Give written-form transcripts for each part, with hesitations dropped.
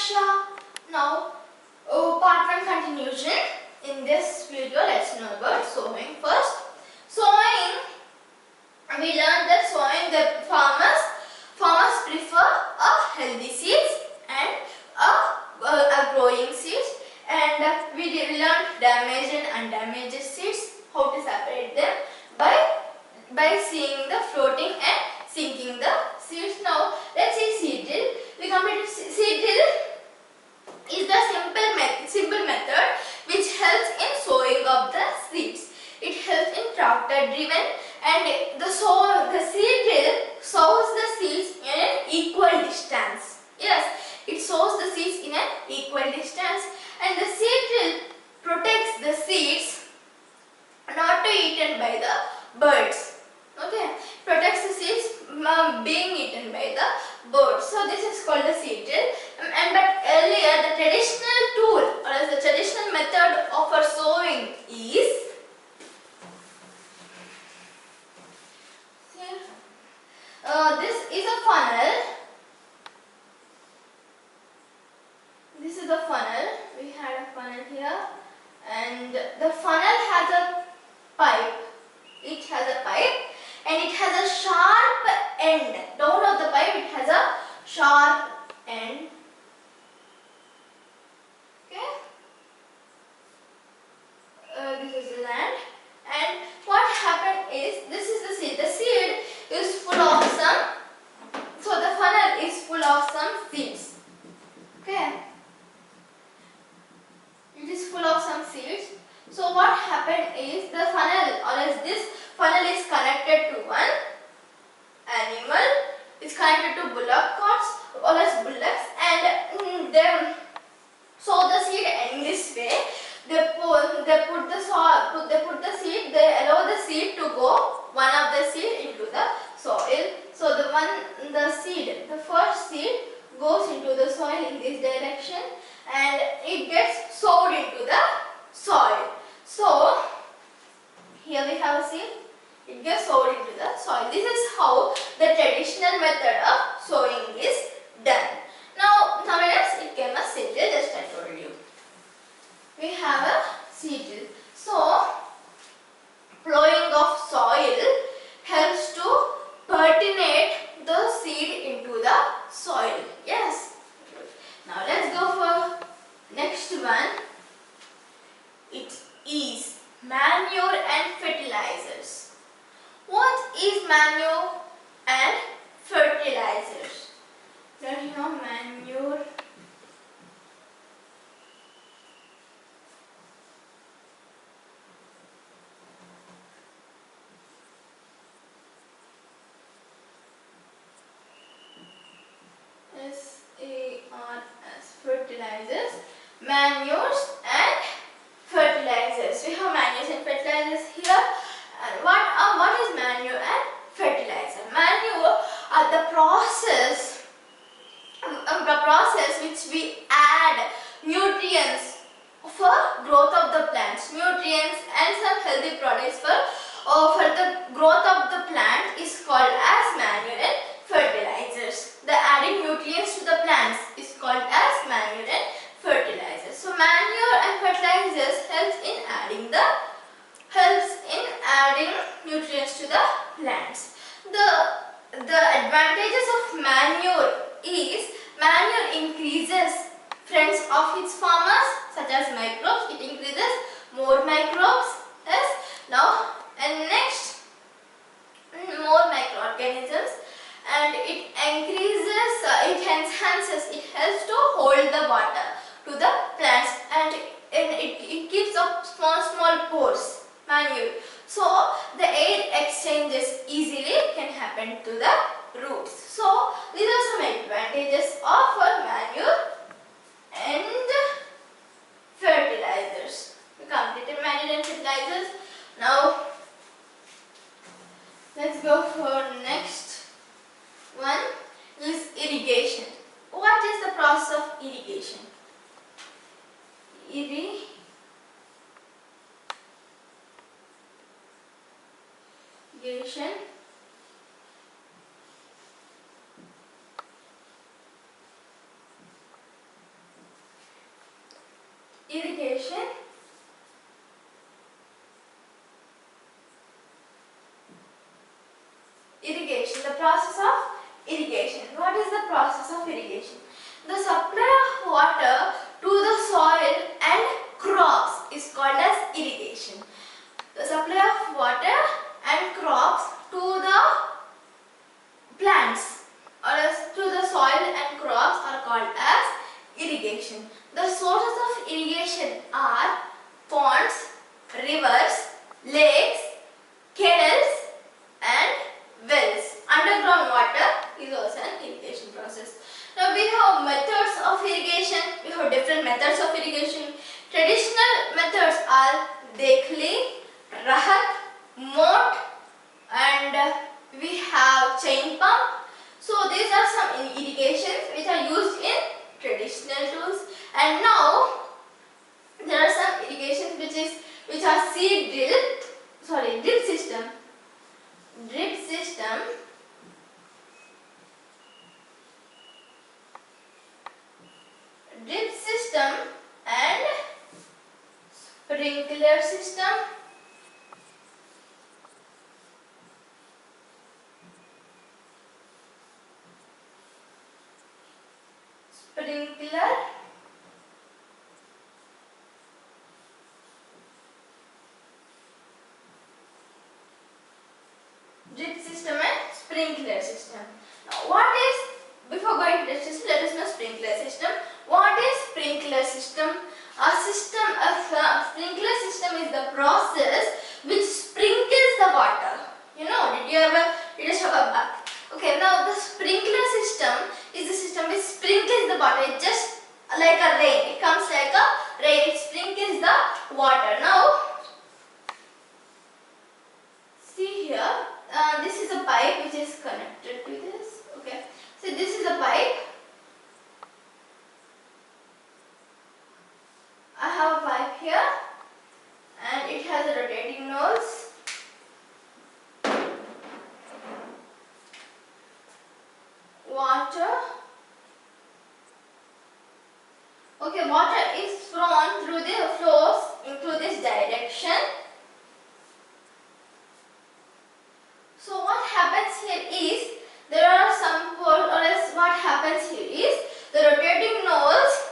Aksha. Now, part 1 continuation. In this video, let's know about sowing first. Sowing, we learned that sowing, the farmers prefer a healthy seeds and a growing seeds, and we learned damaged and undamaged seeds, how to separate them by seeing the floating and sinking the seeds. Now let's see seed drill. We completed seed drill is the simple method which helps in sowing of the seeds. It helps in tractor driven, and the seed drill sows the seeds in an equal distance. Yes, it sows the seeds in an equal distance, and the seed drill protects the seeds not to be eaten by the birds. Okay, protects the seeds being eaten by the birds. So this is called the seed drill. But earlier the traditional tool or as the traditional method of sowing is this is a funnel. This is the funnel. We had a funnel here, and the funnel has a pipe. It has a pipe and it has a sharp end. Down of the pipe it has a sharp end. Okay. This is the land, and what happened is, this is the seed. The seed is full of some, so the funnel is full of some seeds. Okay. It is full of some seeds. So what happened is, the funnel or as this funnel is connected to one animal. It's connected to bullock carts or as bullocks, and then sow the seed in this way. They put the seed. They allow the seed to go, one of the seed into the soil. So the first seed goes into the soil in this direction, and it gets sowed into the soil. So here we have a seed. It gets sowed into the soil. This is how the traditional method of sowing is done. Now nowadays it came a seed drill, just I told you. We have a seed drill. So plowing of soil helps to pertinate the seed into the soil. Yes. Now let's go for next one. It is manure and fertilizers. What is manure and fertilizers? Let you know manure S-A-R-S, fertilizers, manures and fertilizers. We have manures and fertilizers here. And what is manure and fertilizer? Manure are the process which we add nutrients for growth of the plants. Nutrients and some healthy products for the growth of the plant is called as manure and fertilizers. The adding nutrients to the plants is called as manure and fertilizers. So manure and fertilizers helps in adding nutrients to the plants. The advantages of manure is, manure increases friends of its farmers such as microbes. It increases more microbes. Yes. Now and next, more microorganisms, and it increases, it enhances, it helps to hold the water to the plants, and it keeps up small pores. Manure. So the air exchanges easily can happen to the roots. So these are some advantages of manure and fertilizers. We completed manure and fertilizers. Now let's go for next one, is irrigation. What is the process of irrigation? Irrigation irrigation. Irrigation, the process of irrigation. What is the process of irrigation? The supply of water to the soil and crops is called as irrigation. The supply of water and crops to the plants or else to the soil and crops are called as irrigation. The sources of irrigation are ponds, rivers, lakes, canals and wells. Underground water is also an irrigation process. Now we have methods of irrigation. We have different methods of irrigation. Traditional methods are dekhli, rahat, moat, and we have chain pump. So these are some irrigations which are used in traditional tools. And now there are some irrigations which are drip system. Drip system. Drip system and sprinkler system. Sprinkler. Drip system and sprinkler system. Now before going to drip system, let us know sprinkler system. What is sprinkler system? A sprinkler system is the process which sprinkles the water. You know, did you just have a bath? Okay, now the sprinkler system is the system which sprinkles the water. It's just like a rain. It comes like a rain. It sprinkles the water. Now, see here, this is a pipe which is connected to this. Okay, so this is a pipe. I have a pipe here and it has a rotating nose. Water. Okay, water is flows into this direction. So what happens here is there are some holes, or else what happens here is the rotating nose.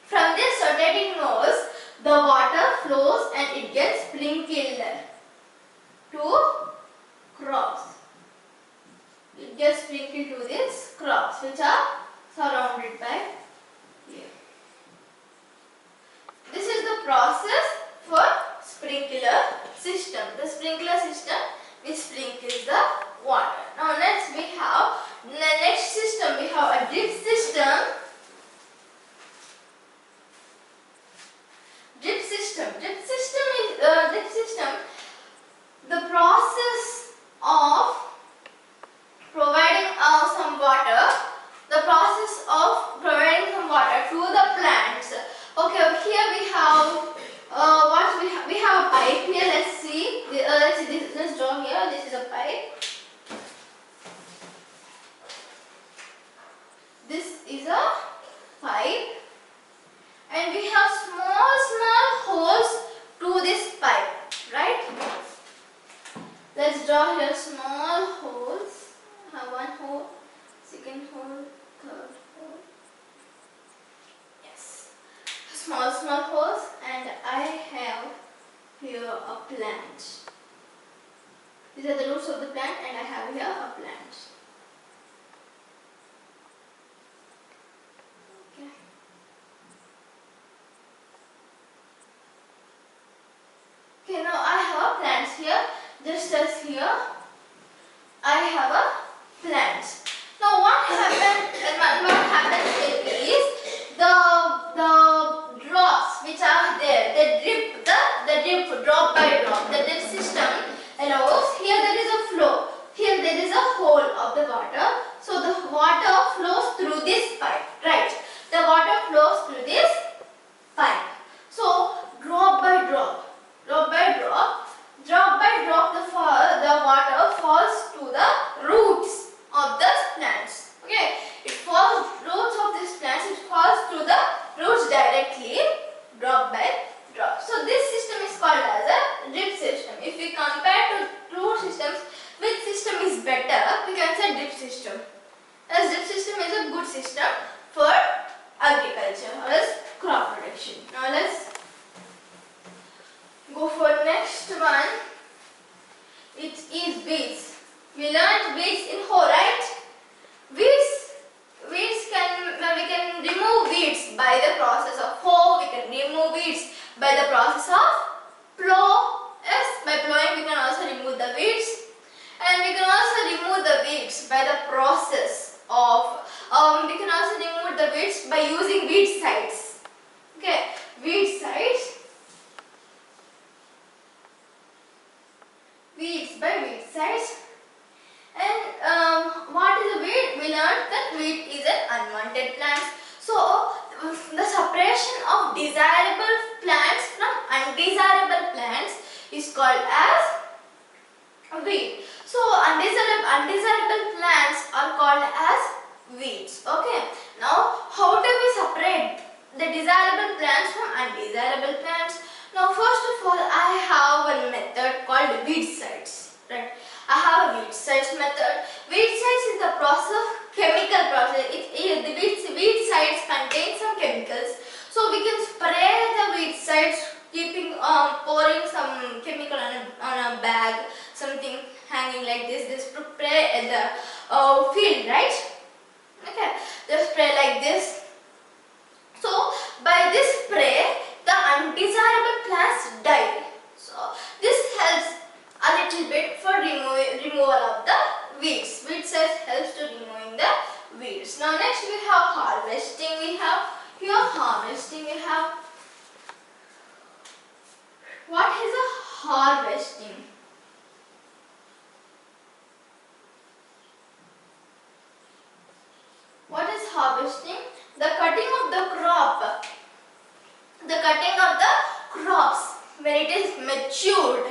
From this rotating nose, the water flows and it gets sprinkled to crops. It gets sprinkled to these crops which are surrounded by here. This is the process for sprinkler system. The sprinkler system which sprinkles the water. Now next we have a drip system. Drip system, the process of providing some water to the plants. Okay, here we have we have a pipe here. Let's see. Let's draw here. This is a pipe. This is a pipe, and we have small holes to this pipe, right? Let's draw here small holes. I have one hole, second hole, third hole. Yes, small holes, and I have here a plant. These are the roots of the plant, and I have here a plant. Okay. Okay, now I have a plant here. Just as here, I have a plant. Now what happens here is the drops which are there, they drip drop by drop. The drip system allows, here there is a flow, here there is a hole of the water. So the water flows through this pipe, right? The water flows through this pipe. So drop by drop, the first system for agriculture or else crop production. Now let's go for next one. It is weeds. We learned weeds in hoe, right? Weeds can we can remove weeds by the process of hoe. We can remove weeds by the process of plow. Yes, by plowing we can also remove the weeds, and we can also remove the weeds by the process of we can also remove the weeds by using weedicides. Okay, weedicides. Weeds by weedicides. And what is a weed? We learned that weed is an unwanted plant. So the separation of desirable plants from undesirable plants is called as a weed. So undesirable plants are called as weeds. Okay. Now how do we separate the desirable plants from undesirable plants? Now first of all, I have one method called weedicides. Right. I have a weedicides method. Weedicides is the process of chemical process. The weedicides contain some chemicals. So we can spray the weedicides, pouring some chemical on a bag, something hanging like this. This spray at the field, right? Okay, just spray like this. So by this spray, the undesirable plants die. So this helps a little bit for removal of the weeds. Weedicides helps to removing the weeds. Now next we have harvesting. We have here harvesting. We have, what is a harvesting? What is harvesting? The cutting of the crop. The cutting of the crops when it is matured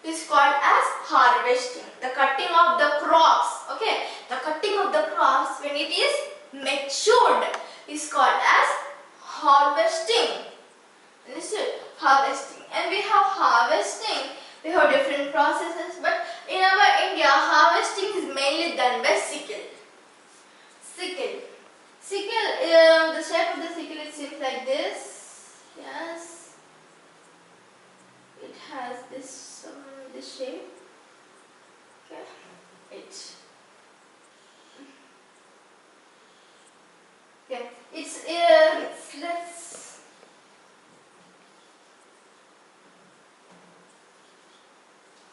is called as harvesting. The cutting of the crops. Okay. The cutting of the crops when it is matured is called as harvesting. Understood? Harvesting. And we have harvesting. We have different processes, but in our India, harvesting is mainly done by sickle. Sickle. Sickle, the shape of the sickle it seems like this. Yes. It has this shape. Okay. Let's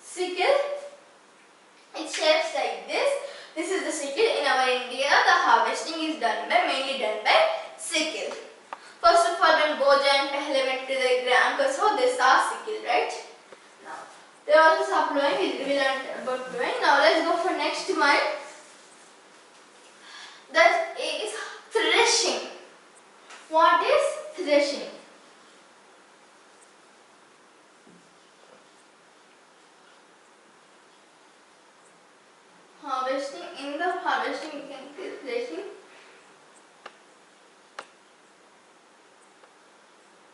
sickle. It shapes like this. This is the sickle. In our India, the harvesting is mainly done by sickle. First of all, when Boja and Pehle went to the gram, so they saw sickle, right? Now they also saw plowing. We learned about plowing. Now let's go for next one. That is threshing. What is threshing? Harvesting. In the harvesting, you can see threshing.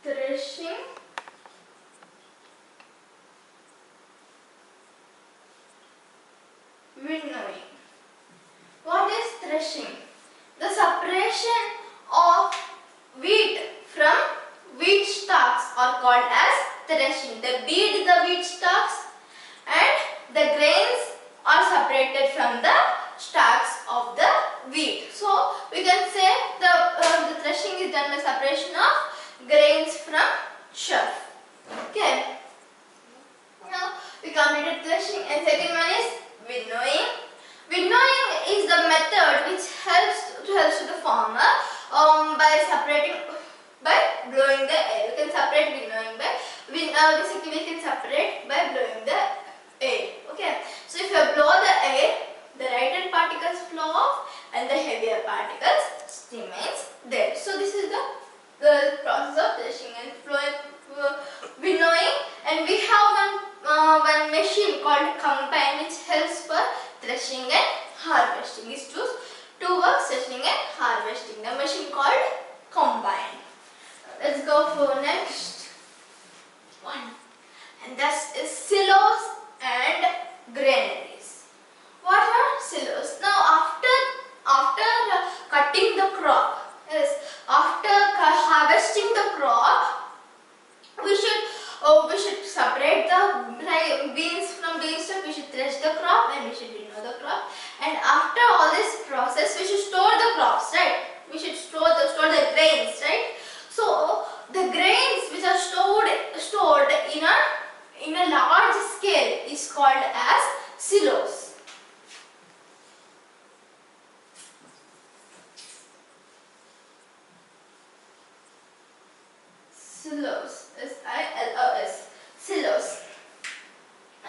Threshing. Winnowing. What is threshing? The separation of wheat from wheat stalks are called as threshing. They beat the wheat stalks and the grains are separated from the stalks of the wheat. So we can say the threshing is done by separation of grains from chaff. Okay. Now we completed threshing, and second one is winnowing. Winnowing is the method which helps to the farmer by blowing the air. We can separate winnowing by basically we can separate by blowing the air. Okay. So if you blow the air, the lighter particles flow off and the heavier particles remains there. So this is the process of threshing and winnowing. And we have one machine called combine which helps for threshing and harvesting. Is two works, threshing and harvesting. The machine called combine. Let's go for next one, and that is silos and granaries. What are silos? Now after cutting the crop. Yes, after harvesting the crop, we should separate the beans from beanstalk. We should thresh the crop and we should winnow the crop. And after all this process, we should store the crops, right? We should store the grains, right? So the grains which are stored in a large scale is called as silos. Silos, S-I-L-O-S, silos.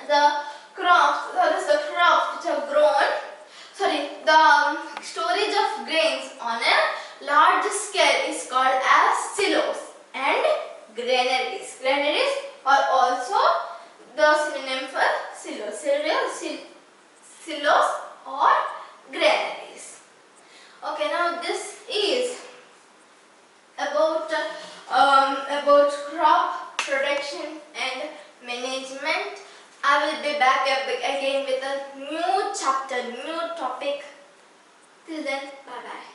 The crops which have grown, the storage of grains on a large scale is called as silos, and granaries. Granaries are also the synonym for silos. Silos or granaries. Okay, now this is about crop protection and management. I will be back again with a new chapter, new topic. Till then, bye bye.